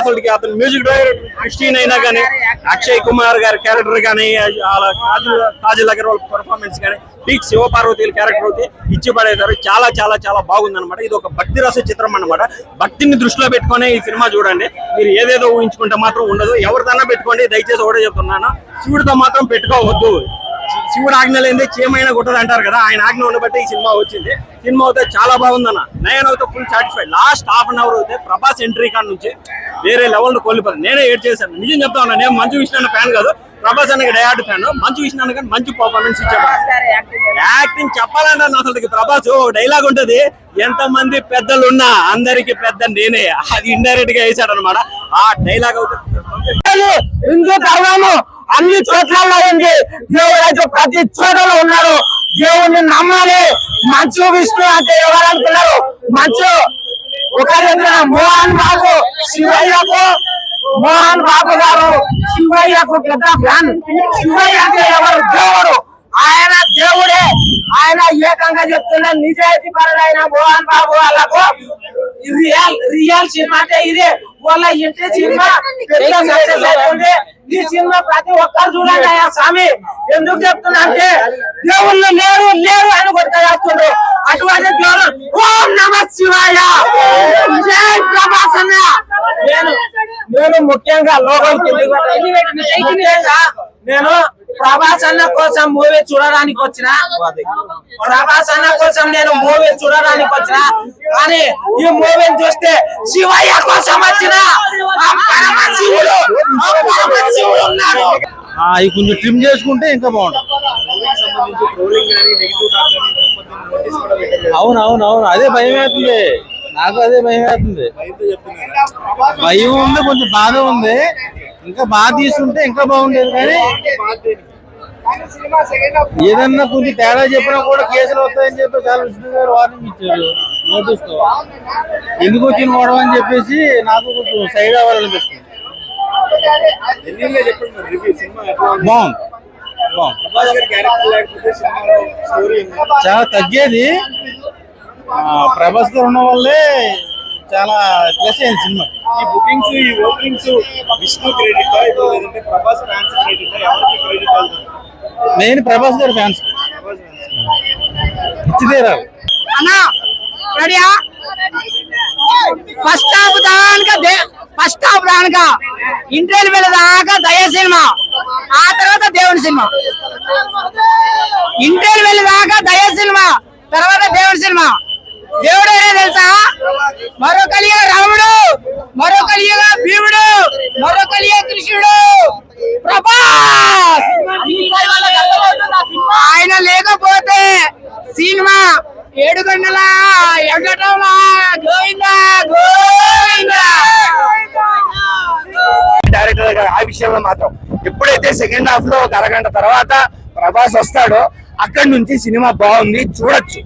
అసలు అతను music director Christian అయినా కానీ, అక్షయ్ కుమార్ గారి క్యారెక్టర్ కానీ, కాజల్ అగర్వాల్ పర్ఫార్మెన్స్ కానీ, పీక్ శివపార్వతి క్యారెక్టర్ అయితే ఇచ్చి పడేశారు. చాలా చాలా చాలా బాగుంది అనమాట. ఇది ఒక భక్తి రస చిత్రం అన్నమాట. భక్తిని దృష్టిలో పెట్టుకునే ఈ సినిమా చూడండి. మీరు ఏదేదో ఊహించుకుంటే మాత్రం ఉండదు. ఎవరిదన్నా పెట్టుకోండి, దయచేసి ఒకటే చెప్తున్నాను, శివుడితో మాత్రం పెట్టుకోవద్దు. శివుడు ఆజ్ఞ లేదే చీమైనా కొట్టదు అంటారు కదా, ఆయన ఆజ్ఞ ఉండబట్టి ఈ సినిమా వచ్చింది. సినిమా అయితే చాలా బాగుందన్న. నయన్ అయితే full satisfied. Last half an hour అయితే ప్రభాస్ ఎంట్రీ కాడ నుంచి వేరే లెవెల్ కోల్పోయింది. నేనే ఏడ్ చేశాను, నిజం చెప్తా ఉన్నా. నేను మంచు విష్ణు ఫ్యాన్ కాదు, ప్రభాస్ అన్నకి డయాడ్ ఫ్యాన్. మంచు విష్ణు కానీ మంచి పర్ఫార్మెన్స్ ఇచ్చాడు. యాక్టింగ్ చెప్పాలంటే అసలు ప్రభాస్ ఒక డైలాగ్ ఉంటది, ఎంత మంది పెద్దలు ఉన్నా అందరికి పెద్ద నేనే, అది ఇండైరెక్ట్ గా వేసాడు అనమాట. ఆ డైలాగ్ అయితే అన్ని చోట్లలో ఉంది. దేవుడు అయితే ప్రతి చోటలో ఉన్నారు. దేవుడిని నమ్మాలి. మంచు విష్ణు అంటే ఎవరు అనుకున్నారు? మంచు ఒక మోహన్ బాబు శివయ్యకు, మోహన్ బాబు గారు శివయ్యకు పెద్ద ఫ్యాన్. శివయ్య అంటే ఎవరు? దేవుడు. ఆయన దేవుడే. ఆయన ఏకంగా చెప్తున్నా, నిజాయితీ పరుడైన మోహన్ బాబు వాళ్ళకు రియల్ సినిమా అంటే ఇదే. వాళ్ళ ఇంటి సినిమా పెద్ద సక్సెస్ అవుతుంది. ఈ సినిమా ప్రతి ఒక్కరు చూడండి. అయ్యా స్వామి, ఎందుకు చెప్తున్నా అంటే దేవుళ్ళు లేరు లేరు అని కొట్టుకొస్తుండ్రు. అటువంటి దేవుడు ఓం నమః శివాయ, జై ప్రభాస్ అన్న. నేను ముఖ్యంగా నేను ప్రభాస్ అన్న కోసం మూవీ చూడడానికి వచ్చిన. ప్రభాస్ అన్న కోసం నేను మూవీ చూడడానికి వచ్చిన. కానీ ఈ మూవీని చూస్తే శివయ్య కోసం వచ్చిన. అవి కొంచెం ట్రిమ్ చేసుకుంటే ఇంకా బాగుంటుంది. అవును, అదే భయం అవుతుంది నాకు. అదే భయం అవుతుంది. భయం ఉంది, కొంచెం బాధ ఉంది. ఇంకా బాగా తీసుకుంటే ఇంకా బాగుండేది. కానీ ఏదన్నా కొంచెం తేడా చెప్పినా కూడా కేసులు వస్తాయని చెప్పి చాలా విష్ణు గారు వార్నింగ్ ఇచ్చారు నోటీస్ తో. ఎందుకు వచ్చిన గొడవ అని చెప్పేసి నాకు కొంచెం సైడ్ అవ్వాలనిపిస్తుంది. చాలా తగ్గేది. ప్రభాస్ గారు ఉన్న వల్లే చాలా ప్లస్ అయింది సినిమా. ఈ బుకింగ్స్, ఈ ఓపెనింగ్స్ విష్ణు క్రెడిట్ లేదంటే ప్రభాస్ ఫ్యాన్స్ క్రెడిట్, ఎవరికి క్రెడిట్ అవుతుంది? నేను ప్రభాస్ గారి ఫ్యాన్స్. ఇచ్చిదేరావు ఫస్ట్ హాఫ్ దానిక ఇంటర్వ్యూ వెళ్ళదాకా దయ సినిమా, ఆ తర్వాత దేవుని సినిమా. ఇంటర్వ్యూ వెళ్ళదాకా దయ సినిమా, తర్వాత దేవుని సినిమా. దేవుడు ఏదో తెలుసా? మరో కలియుగ రాముడు, మరో కలియుగ భీముడు, మరో కలియుగ కృష్ణుడు ప్రభాస్. ఆయన లేకపోతే సినిమా 7 గంటల ఎగటంలా గోవిందా గోవిందా. డైరెక్టర్ గారు ఆ విషయంలో మాత్రం ఎప్పుడైతే సెకండ్ హాఫ్ లో ఒక అరగంట తర్వాత ప్రభాస్ వస్తాడో అక్కడి నుంచి సినిమా బాగుంది, చూడొచ్చు.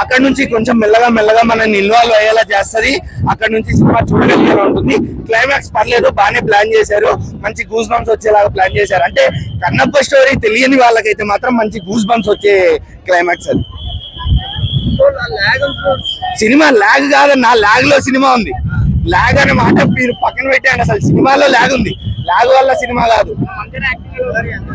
అక్కడ నుంచి కొంచెం మెల్లగా మనల్ని ఇన్వాల్వ్ అయ్యేలా చేస్తుంది. అక్కడ నుంచి సినిమా చూడగలిగేలా ఉంటుంది. క్లైమాక్స్ పర్లేదు, బాగానే ప్లాన్ చేశారు. మంచి గూస్ బంప్స్ వచ్చేలాగా ప్లాన్ చేశారు. అంటే కన్నప్ప స్టోరీ తెలియని వాళ్ళకైతే మాత్రం మంచి గూస్ బంప్స్ వచ్చే క్లైమాక్స్ అది. సినిమా లాగ్ కాదన్న, లాగ్ లో సినిమా ఉంది. లాగ్ అనే మాట మీరు పక్కన పెట్టండి. అసలు సినిమాలో లాగ్ ఉంది, లాగ్ వల్ల సినిమా కాదు.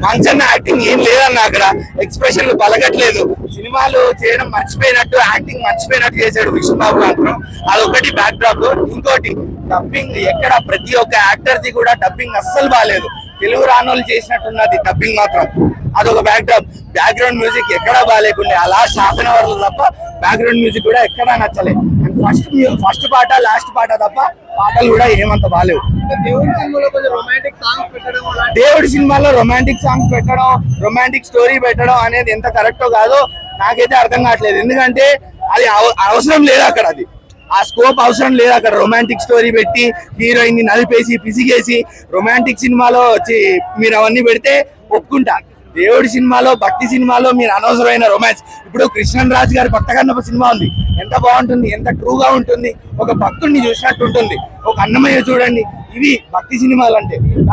మంచన్న యాక్టింగ్ ఏం లేదన్న, అక్కడ ఎక్స్ప్రెషన్లు పలకట్లేదు. సినిమాలు చేయడం మర్చిపోయినట్టు, యాక్టింగ్ మర్చిపోయినట్టు చేశాడు విష్ణుబాబు మాత్రం. అదొకటి బ్యాక్ డ్రాప్. ఇంకోటి డబ్బింగ్, ఎక్కడ ప్రతి ఒక్క యాక్టర్ ది కూడా డబ్బింగ్ అస్సలు బాగాలేదు. తెలుగు రానోళ్ళు చేసినట్టున్నది డబ్బింగ్ మాత్రం. అదొక బ్యాక్ డ్రాప్. బ్యాక్గ్రౌండ్ మ్యూజిక్ ఎక్కడా బాగాలేకుండా ఆ లాస్ట్ హాఫ్ అన్ అవర్ లో తప్ప బ్యాక్గ్రౌండ్ మ్యూజిక్ కూడా ఎక్కడా నచ్చలేదు. అండ్ ఫస్ట్ పాట లాస్ట్ పాట తప్ప పాటలు కూడా ఏమంత బాగాలేవు. దేవుడి సినిమాలో రొమాంటిక్ సాంగ్స్ పెట్టడం, రొమాంటిక్ స్టోరీ పెట్టడం అనేది ఎంత కరెక్టో కాదో నాకైతే అర్థం కావట్లేదు. ఎందుకంటే అది అవసరం లేదు అక్కడ, అది ఆ స్కోప్ అవసరం లేదు అక్కడ. రొమాంటిక్ స్టోరీ పెట్టి హీరోయిన్ ని నలిపేసి పిసిగేసి రొమాంటిక్ సినిమాలో వచ్చి మీరు అవన్నీ పెడితే ఒప్పుకుంటా. దేవుడి సినిమాలో, భక్తి సినిమాలో మీరు అనవసరమైన రొమాన్స్. ఇప్పుడు కృష్ణన్ రాజు గారి భక్త కన్నప్ప సినిమా ఉంది, ఎంత బాగుంటుంది, ఎంత ట్రూగా ఉంటుంది, ఒక భక్తుడిని చూసినట్టు ఉంటుంది. ఒక అన్నమయ్య చూడండి. ఇవి భక్తి సినిమాలు అంటే.